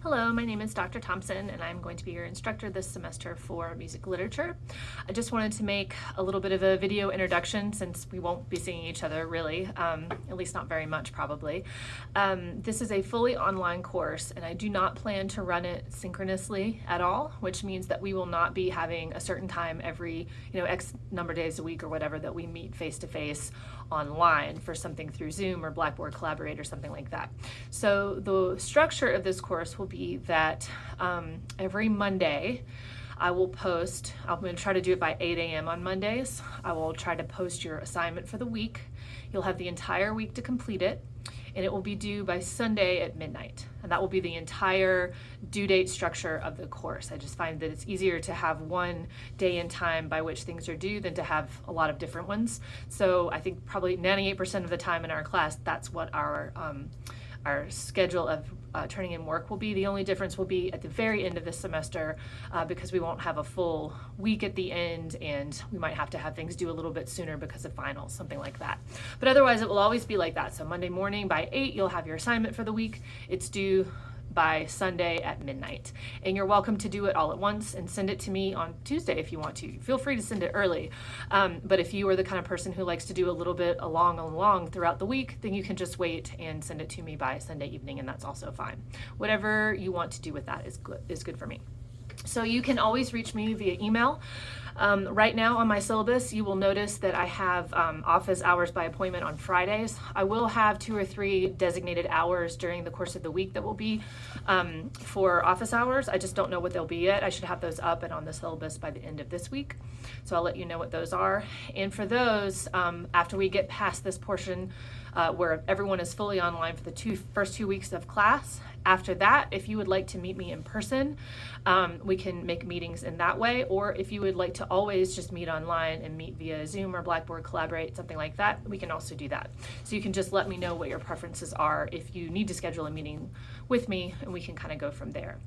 Hello, my name is Dr. Thompson and I'm going to be your instructor this semester for music literature. I just wanted to make a little bit of a video introduction since we won't be seeing each other really, at least not very much probably. This is a fully online course and I do not plan to run it synchronously at all, which means that we will not be having a certain time every X number of days a week or whatever that we meet face-to-face online for something through Zoom or Blackboard Collaborate or something like that. So the structure of this course will be that every Monday I will post, I'm going to try to do it by 8 a.m. on Mondays. I will try to post your assignment for the week. You'll have the entire week to complete it, and it will be due by Sunday at midnight. And that will be the entire due date structure of the course. I just find that it's easier to have one day and time by which things are due than to have a lot of different ones. So I think probably 98% of the time in our class, that's what our schedule of turning in work will be. The only difference will be at the very end of this semester because we won't have a full week at the end and we might have to have things due a little bit sooner because of finals, something like that. But otherwise it will always be like that. So Monday morning by 8, you'll have your assignment for the week. It's due by Sunday at midnight. And you're welcome to do it all at once and send it to me on Tuesday if you want to. Feel free to send it early. But if you are the kind of person who likes to do a little bit along throughout the week, then you can just wait and send it to me by Sunday evening, and that's also fine. Whatever you want to do with that is good for me. So you can always reach me via email. Right now on my syllabus, you will notice that I have office hours by appointment on Fridays. I will have 2 or 3 designated hours during the course of the week that will be for office hours. I just don't know what they'll be yet. I should have those up and on the syllabus by the end of this week. So I'll let you know what those are. And for those, after we get past this portion where everyone is fully online for the first 2 weeks of class, after that, if you would like to meet me in person, we can make meetings in that way. Or if you would like to always just meet online and meet via Zoom or Blackboard Collaborate, something like that, we can also do that. So you can just let me know what your preferences are if you need to schedule a meeting with me, and we can kind of go from there.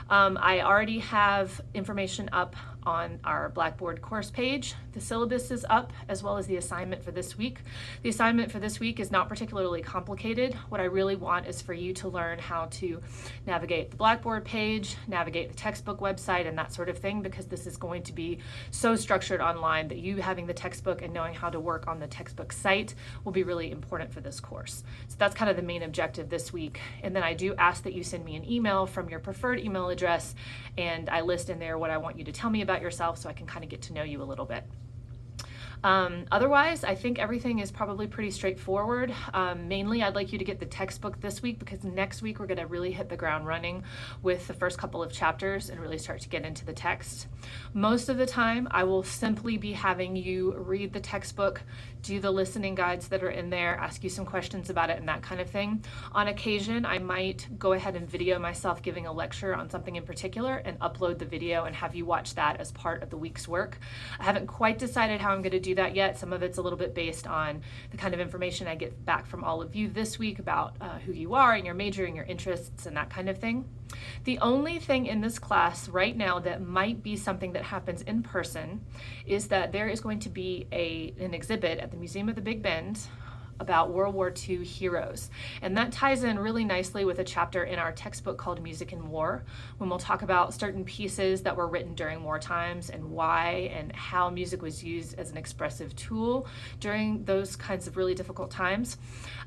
I already have information up on our Blackboard course page. The syllabus is up as well as the assignment for this week. The assignment for this week is not particularly complicated. What I really want is for you to learn how to navigate the Blackboard page, navigate the textbook website and that sort of thing, because this is going to be so structured online that you having the textbook and knowing how to work on the textbook site will be really important for this course. So that's kind of the main objective this week. And then I do ask that you send me an email from your preferred email address, and I list in there what I want you to tell me about yourself so I can kind of get to know you a little bit. Otherwise, I think everything is probably pretty straightforward. Mainly, I'd like you to get the textbook this week because next week we're going to really hit the ground running with the first couple of chapters and really start to get into the text. Most of the time, I will simply be having you read the textbook, do the listening guides that are in there, ask you some questions about it and that kind of thing. On occasion, I might go ahead and video myself giving a lecture on something in particular and upload the video and have you watch that as part of the week's work. I haven't quite decided how I'm going to do that yet. Some of it's a little bit based on the kind of information I get back from all of you this week about who you are and your major and your interests and that kind of thing. The only thing in this class right now that might be something that happens in person is that there is going to be an exhibit at the Museum of the Big Bend about World War II heroes. And that ties in really nicely with a chapter in our textbook called Music in War, when we'll talk about certain pieces that were written during war times and why and how music was used as an expressive tool during those kinds of really difficult times.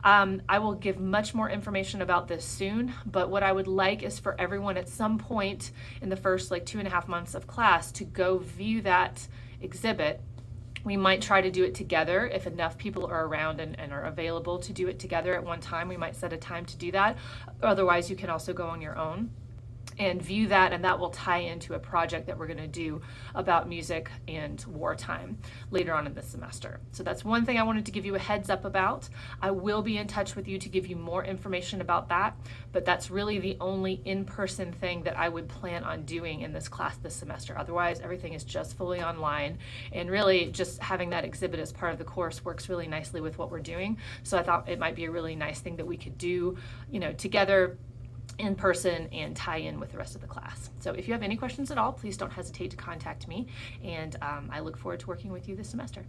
I will give much more information about this soon, but what I would like is for everyone at some point in the first 2.5 months of class to go view that exhibit. We might try to do it together if enough people are around and are available to do it together at one time. We might set a time to do that. Otherwise, you can also go on your own and view that, and that will tie into a project that we're going to do about music and wartime later on in this semester. So that's one thing I wanted to give you a heads up about. I will be in touch with you to give you more information about that, but that's really the only in-person thing that I would plan on doing in this class this semester. Otherwise, everything is just fully online, and really just having that exhibit as part of the course works really nicely with what we're doing. So I thought it might be a really nice thing that we could do, together in person and tie in with the rest of the class. So if you have any questions at all, please don't hesitate to contact me, and I look forward to working with you this semester.